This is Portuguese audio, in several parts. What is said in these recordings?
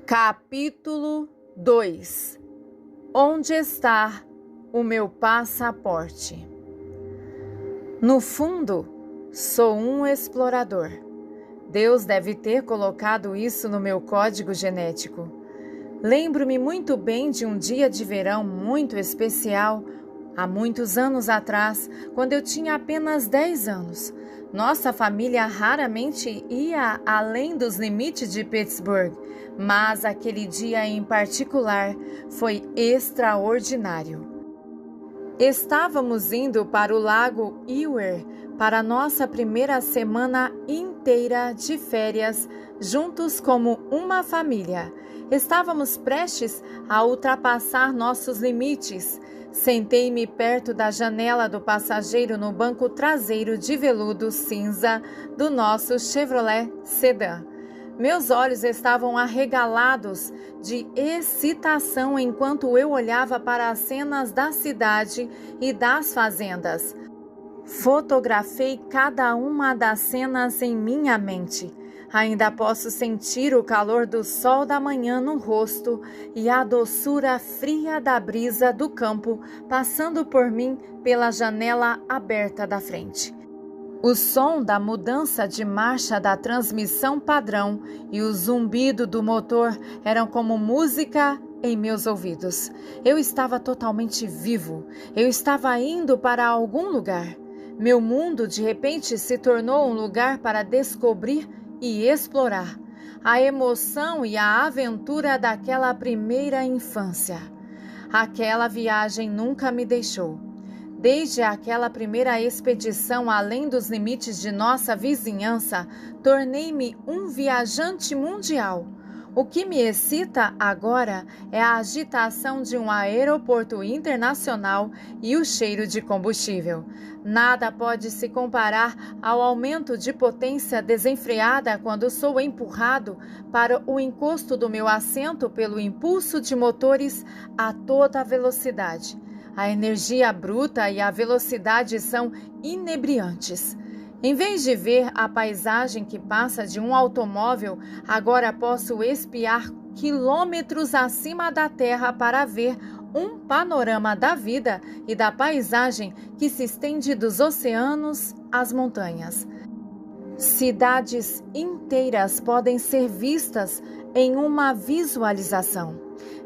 Capítulo 2. Onde está o meu passaporte? No fundo, sou um explorador. Deus deve ter colocado isso no meu código genético. Lembro-me muito bem de um dia de verão muito especial, há muitos anos atrás, quando eu tinha apenas 10 anos. Nossa família raramente ia além dos limites de Pittsburgh, mas aquele dia em particular foi extraordinário. Estávamos indo para o Lago Erie para nossa primeira semana inteira de férias, juntos como uma família. Estávamos prestes a ultrapassar nossos limites. Sentei-me perto da janela do passageiro no banco traseiro de veludo cinza do nosso Chevrolet Sedan. Meus olhos estavam arregalados de excitação enquanto eu olhava para as cenas da cidade e das fazendas. Fotografei cada uma das cenas em minha mente. Ainda posso sentir o calor do sol da manhã no rosto e a doçura fria da brisa do campo passando por mim pela janela aberta da frente. O som da mudança de marcha da transmissão padrão e o zumbido do motor eram como música em meus ouvidos. Eu estava totalmente vivo. Eu estava indo para algum lugar. Meu mundo de repente se tornou um lugar para descobrir e explorar. A emoção e a aventura daquela primeira infância. Aquela viagem nunca me deixou. Desde aquela primeira expedição além dos limites de nossa vizinhança, tornei-me um viajante mundial. O que me excita agora é a agitação de um aeroporto internacional e o cheiro de combustível. Nada pode se comparar ao aumento de potência desenfreada quando sou empurrado para o encosto do meu assento pelo impulso de motores a toda velocidade. A energia bruta e a velocidade são inebriantes. Em vez de ver a paisagem que passa de um automóvel, agora posso espiar quilômetros acima da terra para ver um panorama da vida e da paisagem que se estende dos oceanos às montanhas. Cidades inteiras podem ser vistas em uma visualização.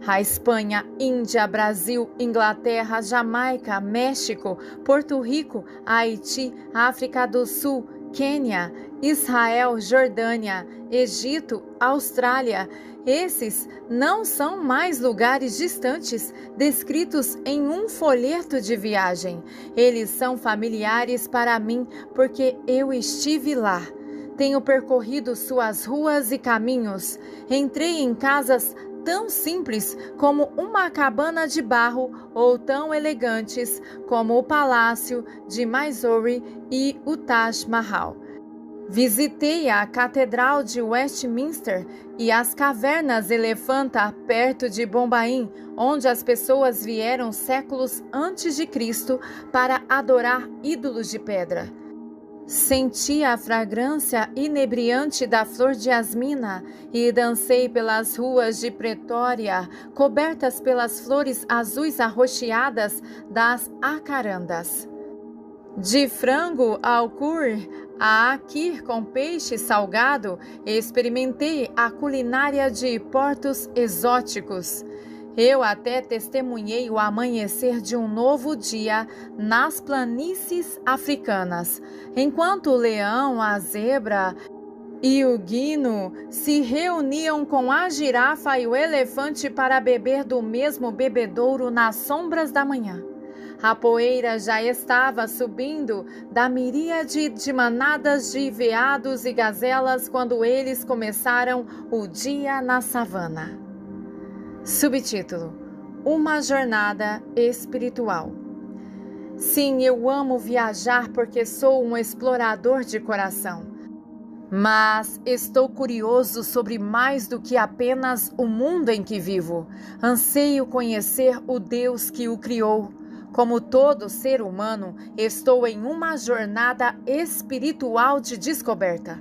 A Espanha, Índia, Brasil, Inglaterra, Jamaica, México, Porto Rico, Haiti, África do Sul, Quênia, Israel, Jordânia, Egito, Austrália. Esses não são mais lugares distantes descritos em um folheto de viagem. Eles são familiares para mim porque eu estive lá. Tenho percorrido suas ruas e caminhos. Entrei em casas tão simples como uma cabana de barro ou tão elegantes como o Palácio de Mysore e o Taj Mahal. Visitei a Catedral de Westminster e as Cavernas Elefanta perto de Bombaim, onde as pessoas vieram séculos antes de Cristo para adorar ídolos de pedra. Senti a fragrância inebriante da flor de jasmina e dancei pelas ruas de Pretória, cobertas pelas flores azuis arroxeadas das acarandas. De frango ao curry a aqui com peixe salgado, experimentei a culinária de portos exóticos. Eu até testemunhei o amanhecer de um novo dia nas planícies africanas, enquanto o leão, a zebra e o guino se reuniam com a girafa e o elefante para beber do mesmo bebedouro nas sombras da manhã. A poeira já estava subindo da miríade de manadas de veados e gazelas quando eles começaram o dia na savana. Subtítulo: Uma jornada espiritual. Sim, eu amo viajar porque sou um explorador de coração. Mas estou curioso sobre mais do que apenas o mundo em que vivo. Anseio conhecer o Deus que o criou. Como todo ser humano, estou em uma jornada espiritual de descoberta.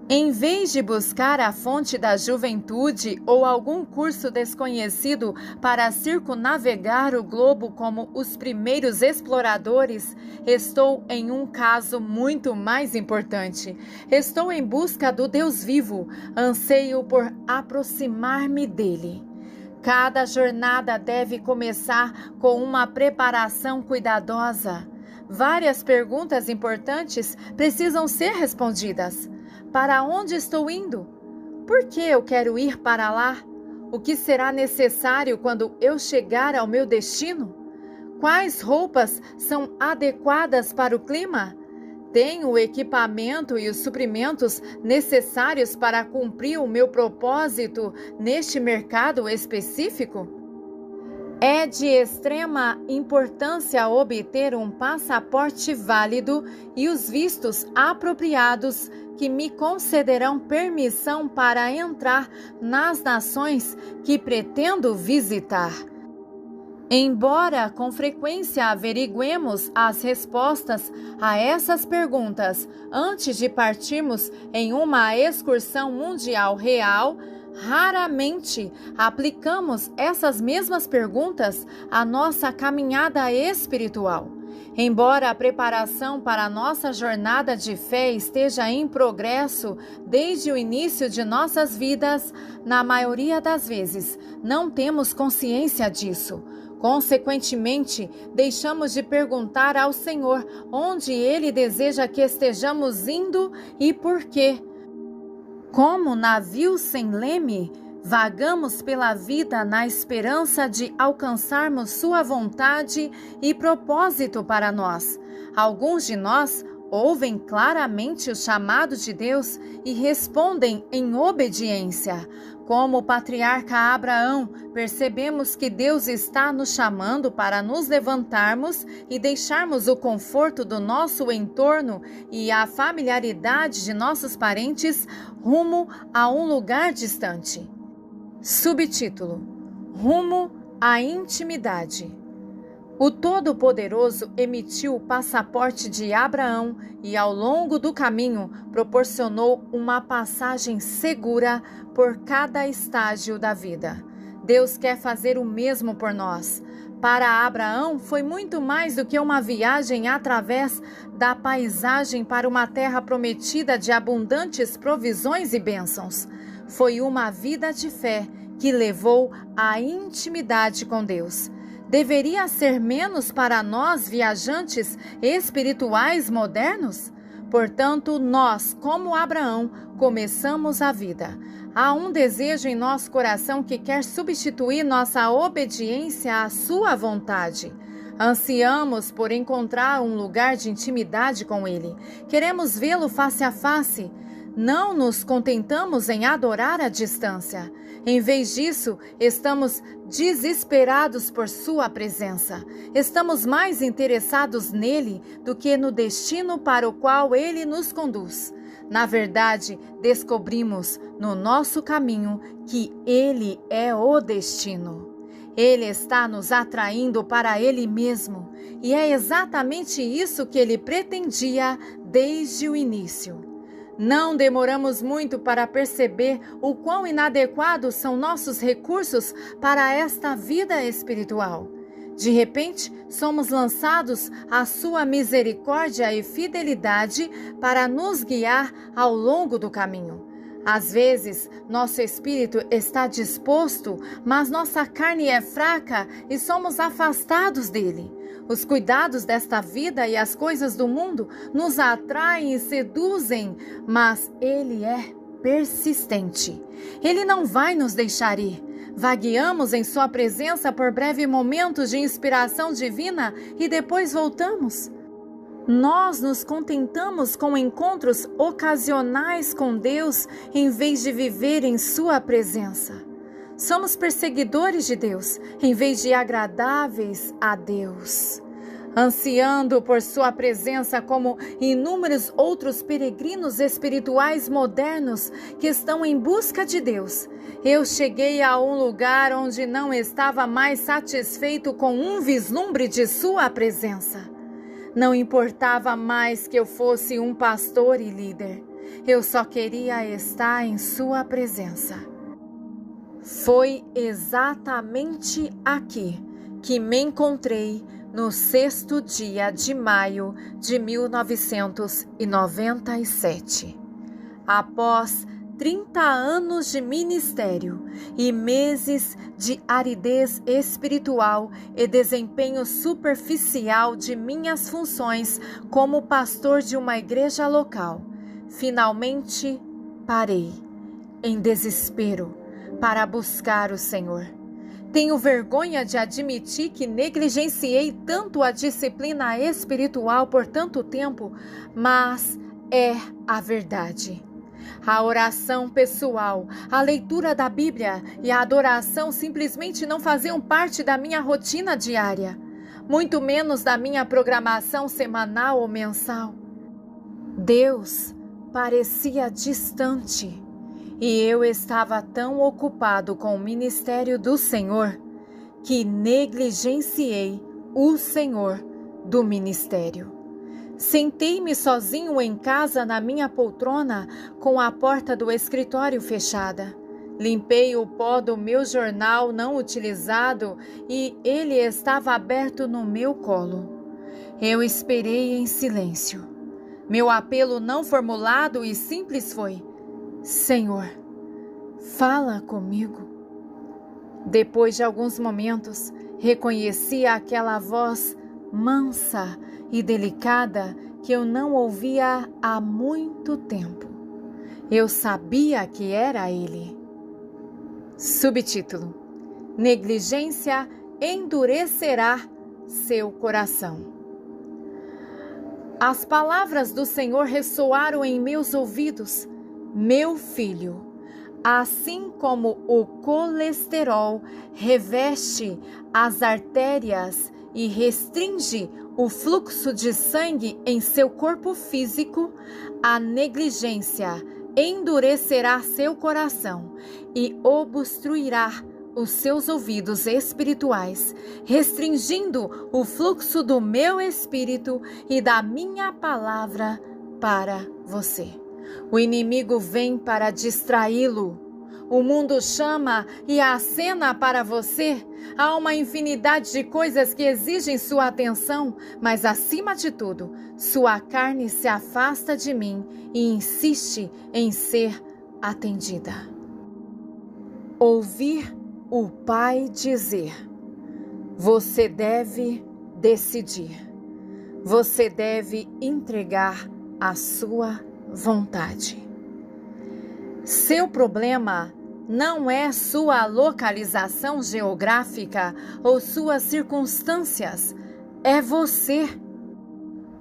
Em vez de buscar a fonte da juventude ou algum curso desconhecido para circunnavegar o globo como os primeiros exploradores, estou em um caso muito mais importante. Estou em busca do Deus vivo, anseio por aproximar-me dele. Cada jornada deve começar com uma preparação cuidadosa. Várias perguntas importantes precisam ser respondidas. Para onde estou indo? Por que eu quero ir para lá? O que será necessário quando eu chegar ao meu destino? Quais roupas são adequadas para o clima? Tenho o equipamento e os suprimentos necessários para cumprir o meu propósito neste mercado específico? É de extrema importância obter um passaporte válido e os vistos apropriados que me concederão permissão para entrar nas nações que pretendo visitar. Embora com frequência averiguemos as respostas a essas perguntas antes de partirmos em uma excursão mundial real, raramente aplicamos essas mesmas perguntas à nossa caminhada espiritual. Embora a preparação para a nossa jornada de fé esteja em progresso desde o início de nossas vidas, na maioria das vezes não temos consciência disso. Consequentemente, deixamos de perguntar ao Senhor onde Ele deseja que estejamos indo e por quê. Como navios sem leme, vagamos pela vida na esperança de alcançarmos sua vontade e propósito para nós. Alguns de nós ouvem claramente o chamado de Deus e respondem em obediência. Como o patriarca Abraão, percebemos que Deus está nos chamando para nos levantarmos e deixarmos o conforto do nosso entorno e a familiaridade de nossos parentes rumo a um lugar distante. Subtítulo: Rumo à intimidade. O Todo-Poderoso emitiu o passaporte de Abraão e, ao longo do caminho, proporcionou uma passagem segura por cada estágio da vida. Deus quer fazer o mesmo por nós. Para Abraão, foi muito mais do que uma viagem através da paisagem para uma terra prometida de abundantes provisões e bênçãos. Foi uma vida de fé que levou à intimidade com Deus. Deveria ser menos para nós, viajantes espirituais modernos? Portanto, nós, como Abraão, começamos a vida. Há um desejo em nosso coração que quer substituir nossa obediência à sua vontade. Ansiamos por encontrar um lugar de intimidade com Ele. Queremos vê-lo face a face. Não nos contentamos em adorar à distância. Em vez disso, estamos desesperados por sua presença. Estamos mais interessados nele do que no destino para o qual ele nos conduz. Na verdade, descobrimos no nosso caminho que ele é o destino. Ele está nos atraindo para ele mesmo, e é exatamente isso que ele pretendia desde o início. Não demoramos muito para perceber o quão inadequados são nossos recursos para esta vida espiritual. De repente, somos lançados à sua misericórdia e fidelidade para nos guiar ao longo do caminho. Às vezes, nosso espírito está disposto, mas nossa carne é fraca e somos afastados dele. Os cuidados desta vida e as coisas do mundo nos atraem e seduzem, mas ele é persistente. Ele não vai nos deixar ir. Vagueamos em sua presença por breves momentos de inspiração divina e depois voltamos. Nós nos contentamos com encontros ocasionais com Deus em vez de viver em sua presença. Somos perseguidores de Deus em vez de agradáveis a Deus. Ansiando por sua presença como inúmeros outros peregrinos espirituais modernos que estão em busca de Deus, eu cheguei a um lugar onde não estava mais satisfeito com um vislumbre de sua presença. Não importava mais que eu fosse um pastor e líder. Eu só queria estar em sua presença. Foi exatamente aqui que me encontrei no 6º dia de maio de 1997. Após 30 anos de ministério e meses de aridez espiritual e desempenho superficial de minhas funções como pastor de uma igreja local, finalmente parei, em desespero, para buscar o Senhor. Tenho vergonha de admitir que negligenciei tanto a disciplina espiritual por tanto tempo, mas é a verdade. A oração pessoal, a leitura da Bíblia e a adoração simplesmente não faziam parte da minha rotina diária, muito menos da minha programação semanal ou mensal. Deus parecia distante e eu estava tão ocupado com o ministério do Senhor que negligenciei o Senhor do ministério. Sentei-me sozinho em casa na minha poltrona com a porta do escritório fechada. Limpei o pó do meu jornal não utilizado e ele estava aberto no meu colo. Eu esperei em silêncio. Meu apelo não formulado e simples foi: Senhor, fala comigo. Depois de alguns momentos, reconheci aquela voz mansa e delicada que eu não ouvia há muito tempo. Eu sabia que era ele. Subtítulo: Negligência endurecerá seu coração. As palavras do Senhor ressoaram em meus ouvidos: Meu filho, assim como o colesterol reveste as artérias e restringe o fluxo de sangue em seu corpo físico, a negligência endurecerá seu coração e obstruirá os seus ouvidos espirituais, restringindo o fluxo do meu espírito e da minha palavra para você. O inimigo vem para distraí-lo. O mundo chama e acena para você. Há uma infinidade de coisas que exigem sua atenção, mas acima de tudo, sua carne se afasta de mim e insiste em ser atendida. Ouvir o Pai dizer: você deve decidir. Você deve entregar a sua vontade. Seu problema não é sua localização geográfica ou suas circunstâncias, é você.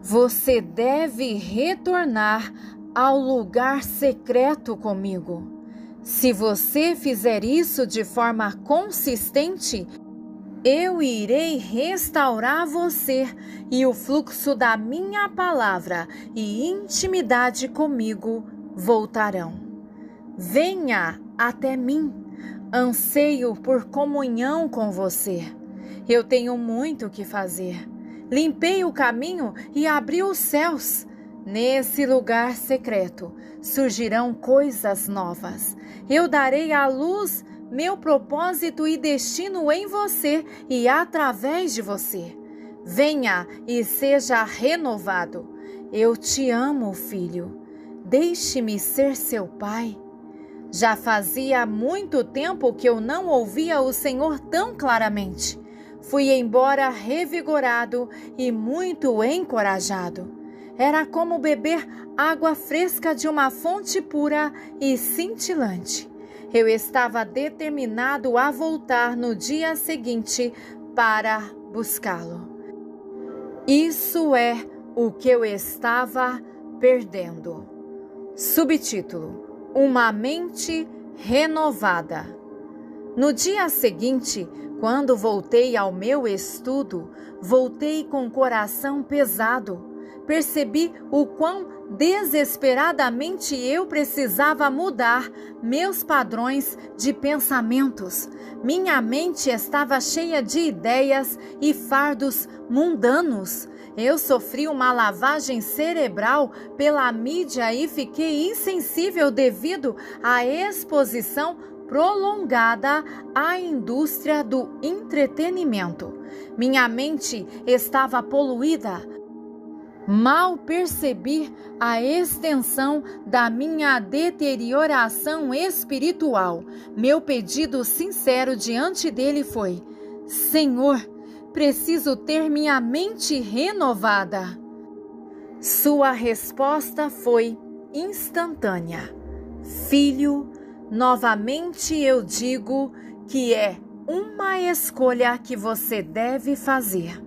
Você deve retornar ao lugar secreto comigo. Se você fizer isso de forma consistente, eu irei restaurar você e o fluxo da minha palavra e intimidade comigo voltarão. Venha até mim, anseio por comunhão com você. Eu tenho muito o que fazer. Limpei o caminho e abri os céus. Nesse lugar secreto surgirão coisas novas. Eu darei à luz meu propósito e destino em você e através de você. Venha e seja renovado. Eu te amo, filho. Deixe-me ser seu pai. Já fazia muito tempo que eu não ouvia o Senhor tão claramente. Fui embora revigorado e muito encorajado. Era como beber água fresca de uma fonte pura e cintilante. Eu estava determinado a voltar no dia seguinte para buscá-lo. Isso é o que eu estava perdendo. Subtítulo: Uma mente renovada. No dia seguinte, quando voltei ao meu estudo, voltei com o coração pesado. Percebi o quão desesperadamente eu precisava mudar meus padrões de pensamentos. Minha mente estava cheia de ideias e fardos mundanos Eu sofri uma lavagem cerebral pela mídia e fiquei insensível devido à exposição prolongada à indústria do entretenimento. Minha mente estava poluída. Mal percebi a extensão da minha deterioração espiritual. Meu pedido sincero diante dele foi: Senhor, preciso ter minha mente renovada. Sua resposta foi instantânea: Filho, novamente eu digo que é uma escolha que você deve fazer.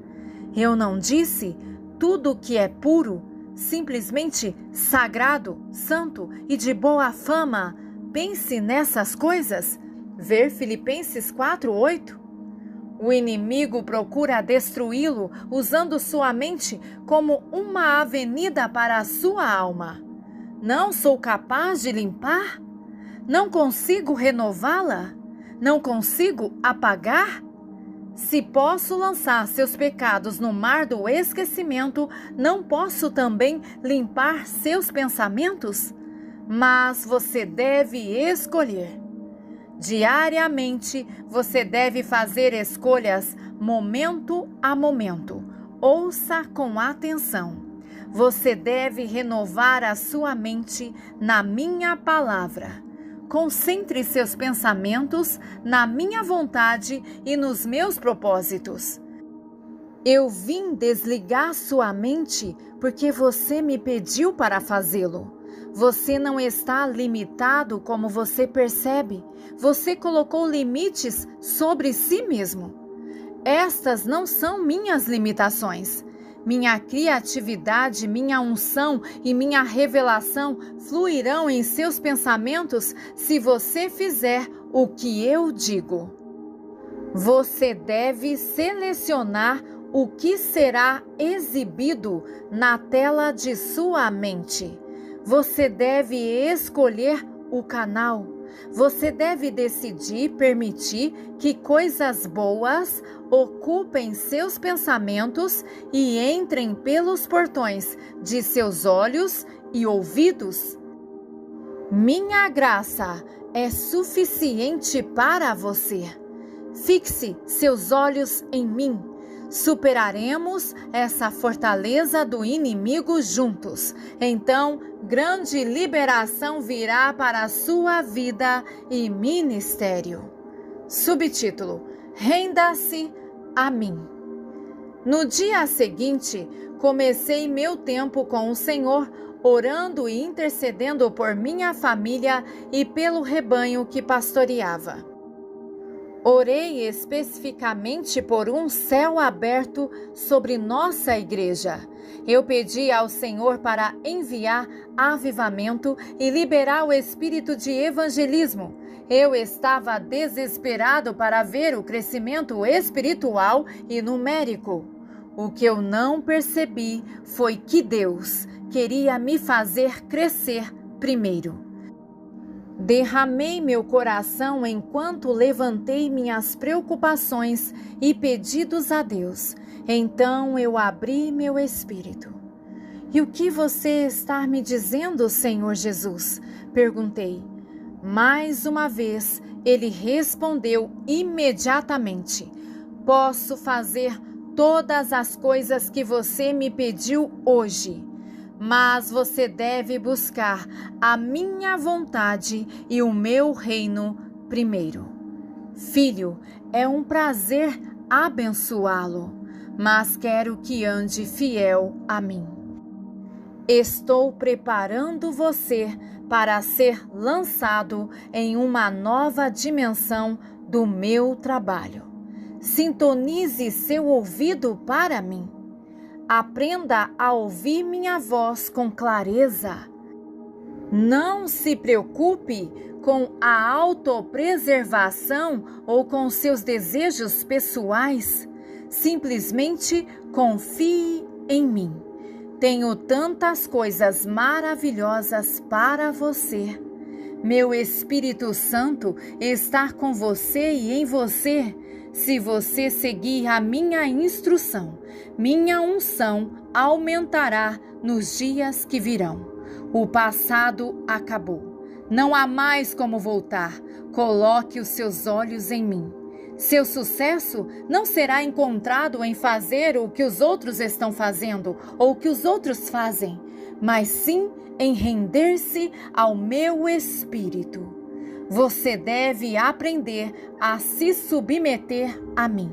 Eu não disse tudo que é puro, simplesmente sagrado, santo e de boa fama. Pense nessas coisas. Ver Filipenses 4:8. O inimigo procura destruí-lo usando sua mente como uma avenida para a sua alma. Não sou capaz de limpar? Não consigo renová-la? Não consigo apagar? Se posso lançar seus pecados no mar do esquecimento, não posso também limpar seus pensamentos? Mas você deve escolher. Diariamente, você deve fazer escolhas momento a momento. Ouça com atenção. Você deve renovar a sua mente na minha palavra. Concentre seus pensamentos na minha vontade e nos meus propósitos. Eu vim desligar sua mente porque você me pediu para fazê-lo. Você não está limitado como você percebe. Você colocou limites sobre si mesmo. Estas não são minhas limitações. Minha criatividade, minha unção e minha revelação fluirão em seus pensamentos se você fizer o que eu digo. Você deve selecionar o que será exibido na tela de sua mente. Você deve escolher o canal. Você deve decidir permitir que coisas boas ocupem seus pensamentos e entrem pelos portões de seus olhos e ouvidos. Minha graça é suficiente para você. Fixe seus olhos em mim. Superaremos essa fortaleza do inimigo juntos. Então, grande liberação virá para a sua vida e ministério. Subtítulo: Renda-se a mim. No dia seguinte, comecei meu tempo com o Senhor, orando e intercedendo por minha família e pelo rebanho que pastoreava. Orei especificamente por um céu aberto sobre nossa igreja. Eu pedi ao Senhor para enviar avivamento e liberar o espírito de evangelismo. Eu estava desesperado para ver o crescimento espiritual e numérico. O que eu não percebi foi que Deus queria me fazer crescer primeiro. Derramei meu coração enquanto levantei minhas preocupações e pedidos a Deus. Então eu abri meu espírito. E o que você está me dizendo, Senhor Jesus? Perguntei. Mais uma vez, ele respondeu imediatamente. Posso fazer todas as coisas que você me pediu hoje. Mas você deve buscar a minha vontade e o meu reino primeiro. Filho, é um prazer abençoá-lo, mas quero que ande fiel a mim. Estou preparando você para ser lançado em uma nova dimensão do meu trabalho. Sintonize seu ouvido para mim. Aprenda a ouvir minha voz com clareza. Não se preocupe com a autopreservação ou com seus desejos pessoais. Simplesmente confie em mim. Tenho tantas coisas maravilhosas para você. Meu Espírito Santo está com você e em você. Se você seguir a minha instrução, minha unção aumentará nos dias que virão. O passado acabou. Não há mais como voltar. Coloque os seus olhos em mim. Seu sucesso não será encontrado em fazer o que os outros estão fazendo ou o que os outros fazem, mas sim em render-se ao meu Espírito. Você deve aprender a se submeter a mim.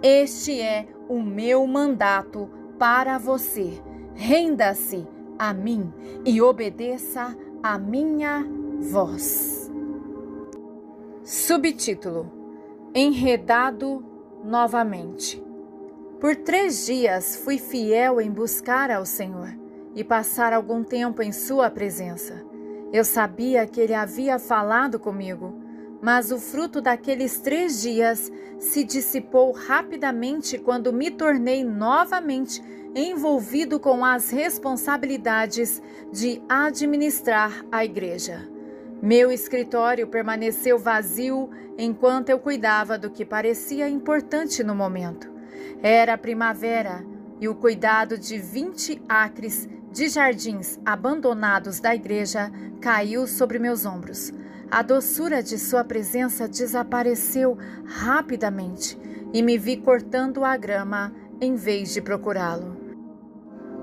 Este é o meu mandato para você. Renda-se a mim e obedeça a minha voz. Subtítulo: Enredado novamente. Por 3 dias fui fiel em buscar ao Senhor e passar algum tempo em sua presença. Eu sabia que Ele havia falado comigo, mas o fruto daqueles 3 dias se dissipou rapidamente quando me tornei novamente envolvido com as responsabilidades de administrar a igreja. Meu escritório permaneceu vazio enquanto eu cuidava do que parecia importante no momento. Era primavera e o cuidado de 20 acres de jardins abandonados da igreja caiu sobre meus ombros. A doçura de sua presença desapareceu rapidamente e me vi cortando a grama em vez de procurá-lo.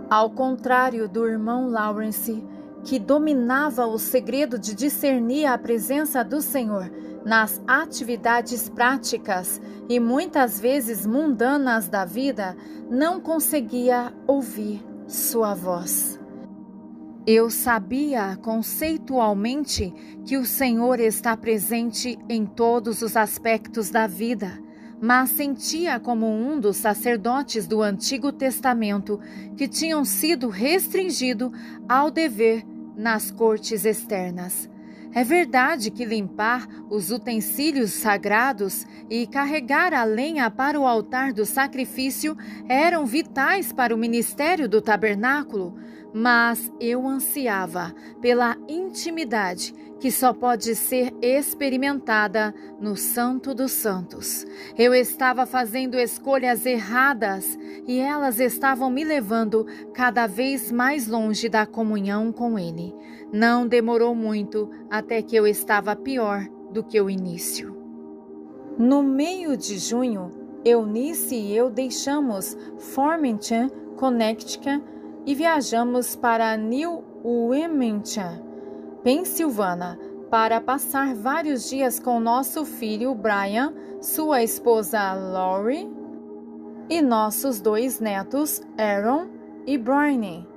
Ao contrário do irmão Lawrence, que dominava o segredo de discernir a presença do Senhor nas atividades práticas e muitas vezes mundanas da vida, não conseguia ouvir sua voz. Eu sabia conceitualmente que o Senhor está presente em todos os aspectos da vida, mas sentia como um dos sacerdotes do Antigo Testamento que tinham sido restringido ao dever nas cortes externas. É verdade que limpar os utensílios sagrados e carregar a lenha para o altar do sacrifício eram vitais para o ministério do tabernáculo, mas eu ansiava pela intimidade que só pode ser experimentada no Santo dos Santos. Eu estava fazendo escolhas erradas e elas estavam me levando cada vez mais longe da comunhão com Ele. Não demorou muito até que eu estava pior do que o início. No meio de junho, Eunice e eu deixamos Farmington, Connecticut, e viajamos para New Wilmington, Pensilvânia, para passar vários dias com nosso filho Brian, sua esposa Lori e nossos 2 netos Aaron e Bryony.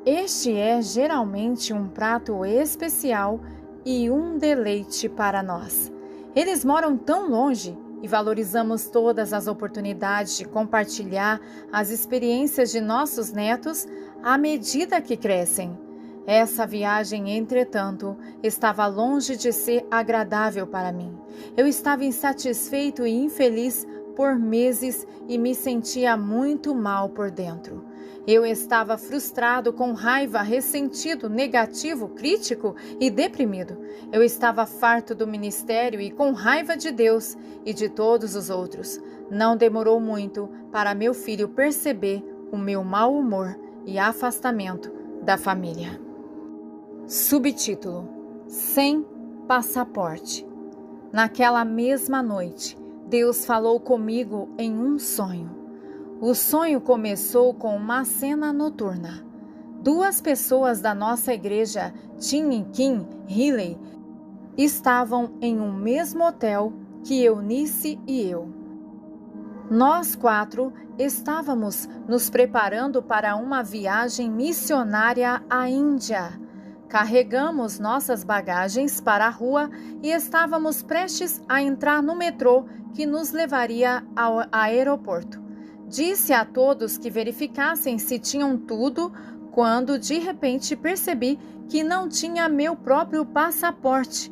Este é geralmente um prato especial e um deleite para nós. Eles moram tão longe e valorizamos todas as oportunidades de compartilhar as experiências de nossos netos à medida que crescem. Essa viagem, entretanto, estava longe de ser agradável para mim. Eu estava insatisfeito e infeliz por meses e me sentia muito mal por dentro. Eu estava frustrado, com raiva, ressentido, negativo, crítico e deprimido. Eu estava farto do ministério e com raiva de Deus e de todos os outros. Não demorou muito para meu filho perceber o meu mau humor e afastamento da família. Subtítulo: Sem passaporte. Naquela mesma noite, Deus falou comigo em um sonho. O sonho começou com uma cena noturna. 2 pessoas da nossa igreja, Tim e Kim Healy, estavam em um mesmo hotel que Eunice e eu. Nós 4 estávamos nos preparando para uma viagem missionária à Índia. Carregamos nossas bagagens para a rua e estávamos prestes a entrar no metrô que nos levaria ao aeroporto. Disse a todos que verificassem se tinham tudo, quando de repente percebi que não tinha meu próprio passaporte.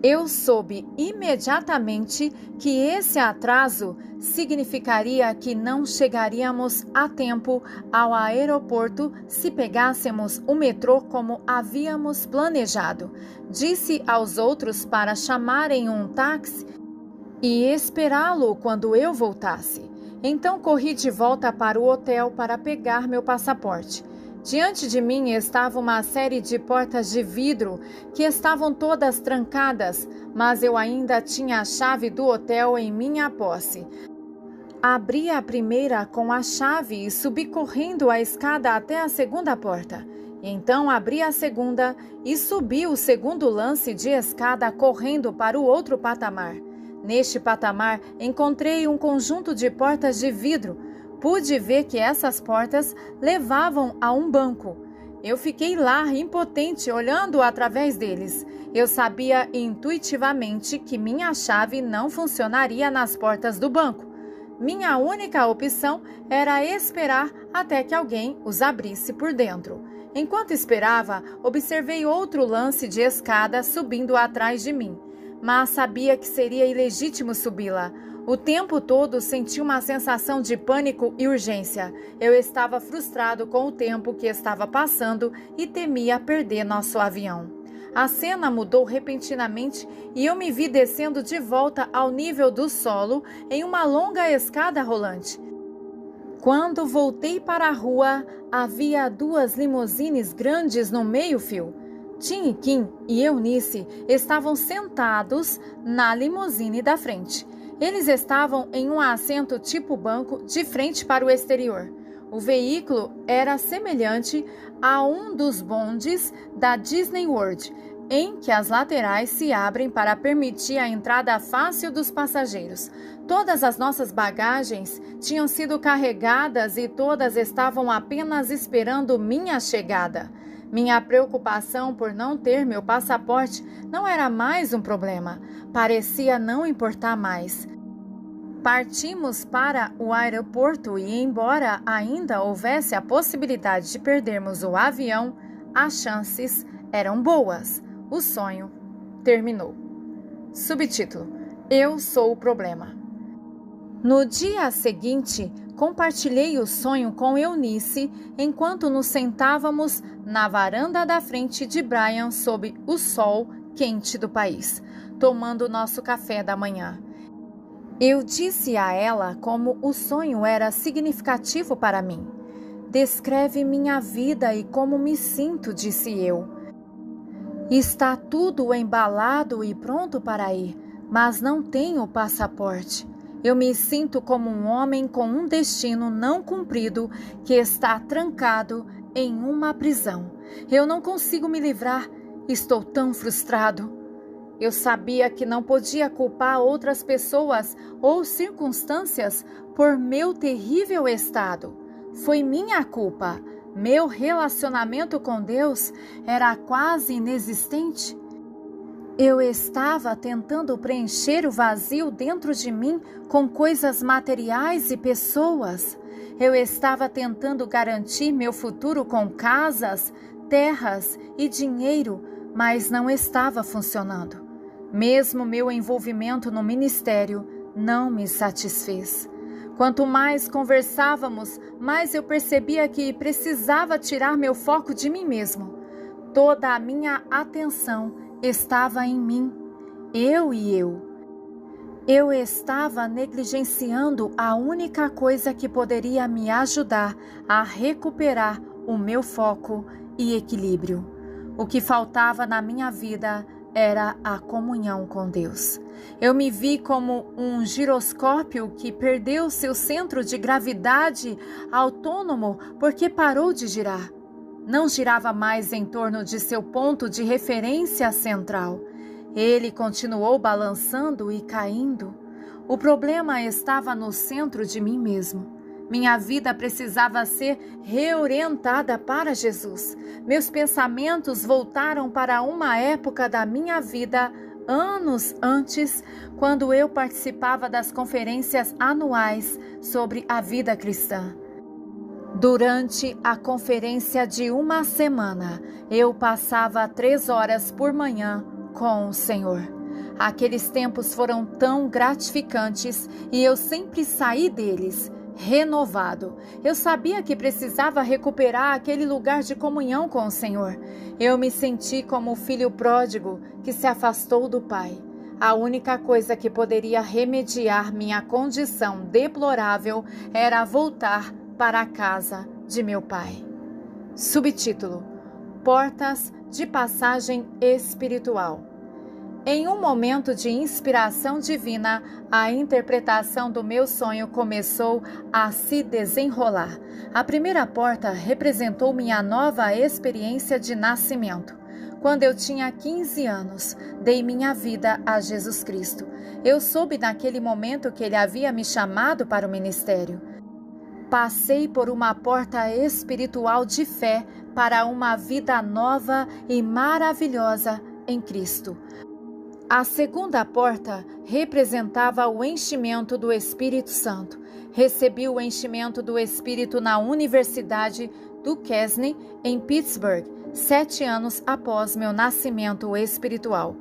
Eu soube imediatamente que esse atraso significaria que não chegaríamos a tempo ao aeroporto se pegássemos o metrô como havíamos planejado. Disse aos outros para chamarem um táxi e esperá-lo quando eu voltasse. Então corri de volta para o hotel para pegar meu passaporte. Diante de mim estava uma série de portas de vidro que estavam todas trancadas, mas eu ainda tinha a chave do hotel em minha posse. Abri a primeira com a chave e subi correndo a escada até a segunda porta. Então abri a segunda e subi o segundo lance de escada correndo para o outro patamar. Neste patamar encontrei um conjunto de portas de vidro. Pude ver que essas portas levavam a um banco. Eu fiquei lá, impotente, olhando através deles. Eu sabia intuitivamente que minha chave não funcionaria nas portas do banco. Minha única opção era esperar até que alguém os abrisse por dentro. Enquanto esperava, observei outro lance de escada subindo atrás de mim, mas sabia que seria ilegítimo subi-la. O tempo todo senti uma sensação de pânico e urgência. Eu estava frustrado com o tempo que estava passando e temia perder nosso avião. A cena mudou repentinamente e eu me vi descendo de volta ao nível do solo em uma longa escada rolante. Quando voltei para a rua, havia 2 limusines grandes no meio-fio. Tim e Kim e Eunice estavam sentados na limusine da frente. Eles estavam em um assento tipo banco de frente para o exterior. O veículo era semelhante a um dos bondes da Disney World, em que as laterais se abrem para permitir a entrada fácil dos passageiros. Todas as nossas bagagens tinham sido carregadas e todas estavam apenas esperando minha chegada. Minha preocupação por não ter meu passaporte não era mais um problema. Parecia não importar mais. Partimos para o aeroporto e, embora ainda houvesse a possibilidade de perdermos o avião, as chances eram boas. O sonho terminou. Subtítulo: Eu sou o problema. No dia seguinte, compartilhei o sonho com Eunice enquanto nos sentávamos na varanda da frente de Brian sob o sol quente do país, tomando nosso café da manhã. Eu disse a ela como o sonho era significativo para mim. Descreve minha vida e como me sinto, disse eu. Está tudo embalado e pronto para ir, mas não tenho passaporte. Eu me sinto como um homem com um destino não cumprido que está trancado em uma prisão. Eu não consigo me livrar. Estou tão frustrado. Eu sabia que não podia culpar outras pessoas ou circunstâncias por meu terrível estado. Foi minha culpa. Meu relacionamento com Deus era quase inexistente. Eu estava tentando preencher o vazio dentro de mim com coisas materiais e pessoas. Eu estava tentando garantir meu futuro com casas, terras e dinheiro, mas não estava funcionando. Mesmo meu envolvimento no ministério não me satisfez. Quanto mais conversávamos, mais eu percebia que precisava tirar meu foco de mim mesmo. Toda a minha atenção estava em mim, eu e eu. Eu estava negligenciando a única coisa que poderia me ajudar a recuperar o meu foco e equilíbrio. O que faltava na minha vida era a comunhão com Deus. Eu me vi como um giroscópio que perdeu seu centro de gravidade autônomo porque parou de girar. Não girava mais em torno de seu ponto de referência central. Ele continuou balançando e caindo. O problema estava no centro de mim mesmo. Minha vida precisava ser reorientada para Jesus. Meus pensamentos voltaram para uma época da minha vida, anos antes, quando eu participava das conferências anuais sobre a vida cristã. Durante a conferência de uma semana, eu passava 3 horas por manhã com o Senhor. Aqueles tempos foram tão gratificantes e eu sempre saí deles renovado. Eu sabia que precisava recuperar aquele lugar de comunhão com o Senhor. Eu me senti como o filho pródigo que se afastou do pai. A única coisa que poderia remediar minha condição deplorável era voltar para a casa de meu pai. Subtítulo: Portas de passagem espiritual. Em um momento de inspiração divina, a interpretação do meu sonho começou a se desenrolar. A primeira porta representou minha nova experiência de nascimento. Quando eu tinha 15 anos, dei minha vida a Jesus Cristo. Eu soube naquele momento que Ele havia me chamado para o ministério. Passei por uma porta espiritual de fé para uma vida nova e maravilhosa em Cristo. A segunda porta representava o enchimento do Espírito Santo. Recebi o enchimento do Espírito na Universidade do Kesney, em Pittsburgh, 7 anos após meu nascimento espiritual.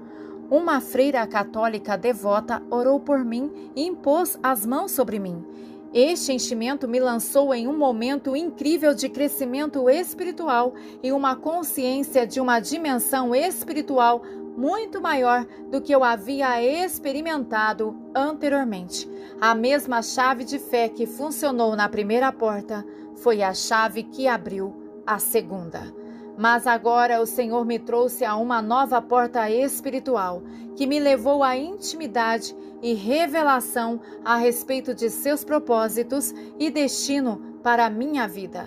Uma freira católica devota orou por mim e impôs as mãos sobre mim. Este enchimento me lançou em um momento incrível de crescimento espiritual e uma consciência de uma dimensão espiritual muito maior do que eu havia experimentado anteriormente. A mesma chave de fé que funcionou na primeira porta foi a chave que abriu a segunda. Mas agora o Senhor me trouxe a uma nova porta espiritual, que me levou à intimidade e revelação a respeito de seus propósitos e destino para a minha vida.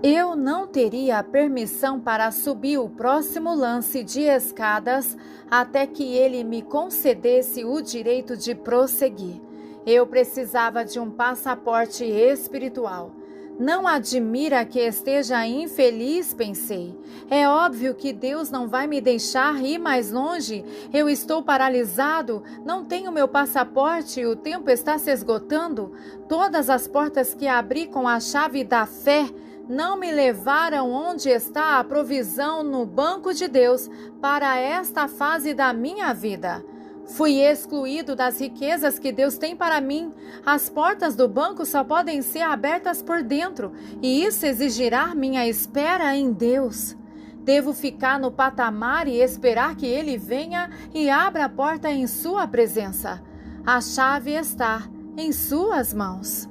Eu não teria permissão para subir o próximo lance de escadas até que Ele me concedesse o direito de prosseguir. Eu precisava de um passaporte espiritual. Não admira que esteja infeliz, pensei. É óbvio que Deus não vai me deixar ir mais longe. Eu estou paralisado, não tenho meu passaporte e o tempo está se esgotando. Todas as portas que abri com a chave da fé não me levaram onde está a provisão no banco de Deus para esta fase da minha vida. Fui excluído das riquezas que Deus tem para mim. As portas do banco só podem ser abertas por dentro, e isso exigirá minha espera em Deus. Devo ficar no patamar e esperar que Ele venha e abra a porta em sua presença. A chave está em suas mãos.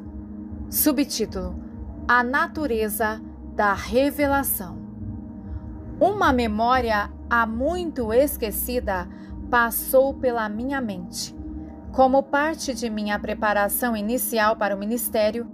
Subtítulo: A natureza da revelação. Uma memória há muito esquecida passou pela minha mente. Como parte de minha preparação inicial para o ministério,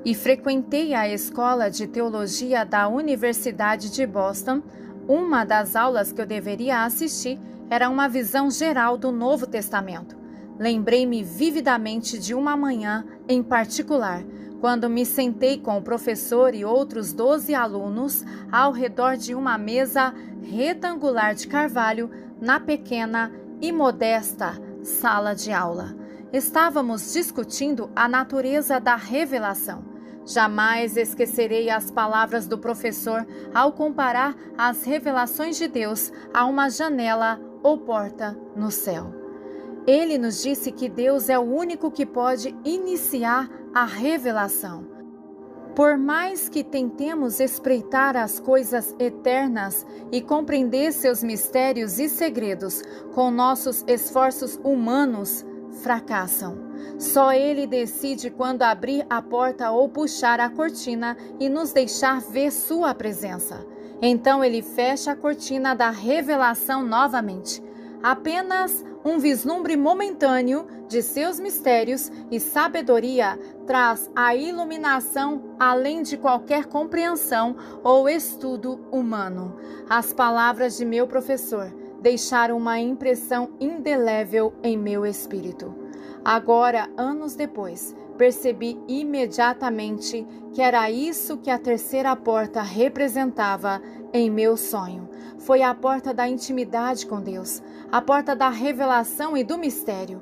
e frequentei a escola de teologia da Universidade de Boston, uma das aulas que eu deveria assistir era uma visão geral do Novo Testamento. Lembrei-me vividamente de uma manhã em particular, quando me sentei com o professor e outros 12 alunos ao redor de uma mesa retangular de carvalho na pequena e modesta sala de aula. Estávamos discutindo a natureza da revelação. Jamais esquecerei as palavras do professor ao comparar as revelações de Deus a uma janela ou porta no céu. Ele nos disse que Deus é o único que pode iniciar a revelação. Por mais que tentemos espreitar as coisas eternas e compreender seus mistérios e segredos com nossos esforços humanos, fracassam. Só Ele decide quando abrir a porta ou puxar a cortina e nos deixar ver sua presença. Então Ele fecha a cortina da revelação novamente. Apenas um vislumbre momentâneo de seus mistérios e sabedoria traz a iluminação além de qualquer compreensão ou estudo humano. As palavras de meu professor deixaram uma impressão indelével em meu espírito. Agora, anos depois, percebi imediatamente que era isso que a terceira porta representava em meu sonho. Foi a porta da intimidade com Deus, a porta da revelação e do mistério.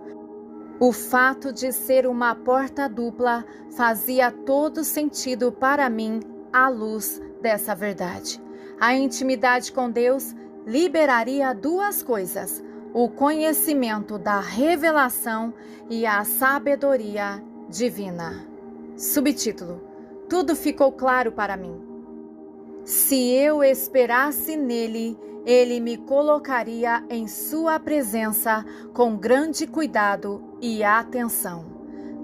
O fato de ser uma porta dupla fazia todo sentido para mim à luz dessa verdade. A intimidade com Deus liberaria duas coisas: o conhecimento da revelação e a sabedoria divina. Subtítulo: Tudo ficou claro para mim. Se eu esperasse nele, ele me colocaria em sua presença com grande cuidado e atenção.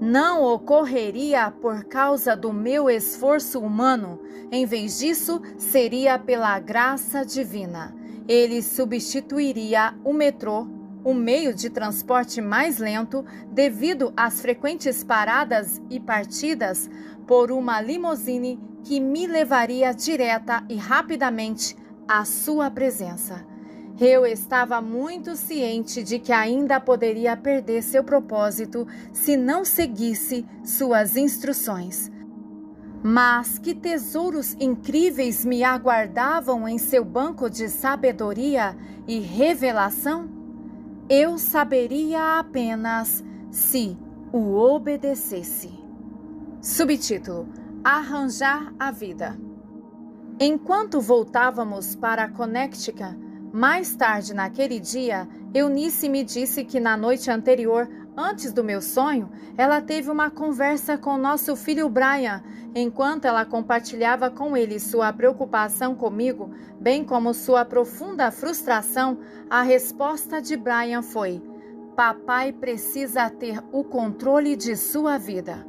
Não ocorreria por causa do meu esforço humano, em vez disso, seria pela graça divina. Ele substituiria o metrô, o meio de transporte mais lento, devido às frequentes paradas e partidas, por uma limusine que me levaria direta e rapidamente à sua presença. Eu estava muito ciente de que ainda poderia perder seu propósito se não seguisse suas instruções. Mas que tesouros incríveis me aguardavam em seu banco de sabedoria e revelação? Eu saberia apenas se o obedecesse. Subtítulo: Arranjar a vida. Enquanto voltávamos para Connecticut, mais tarde naquele dia, Eunice me disse que na noite anterior, antes do meu sonho, ela teve uma conversa com nosso filho Brian. Enquanto ela compartilhava com ele sua preocupação comigo, bem como sua profunda frustração, a resposta de Brian foi: papai precisa ter o controle de sua vida.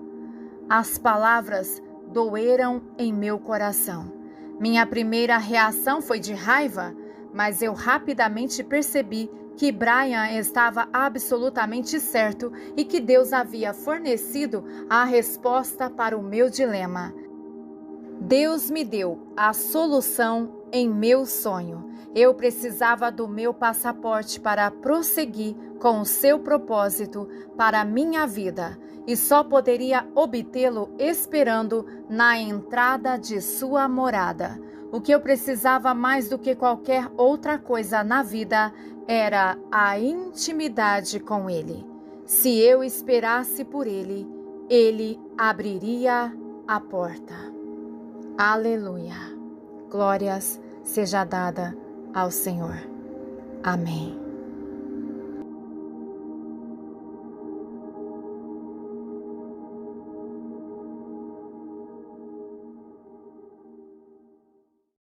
As palavras doeram em meu coração. Minha primeira reação foi de raiva, mas eu rapidamente percebi que Brian estava absolutamente certo e que Deus havia fornecido a resposta para o meu dilema. Deus me deu a solução em meu sonho. Eu precisava do meu passaporte para prosseguir com o seu propósito para a minha vida e só poderia obtê-lo esperando na entrada de sua morada. O que eu precisava mais do que qualquer outra coisa na vida era a intimidade com Ele. Se eu esperasse por Ele, Ele abriria a porta. Aleluia! Glórias seja dada ao Senhor. Amém.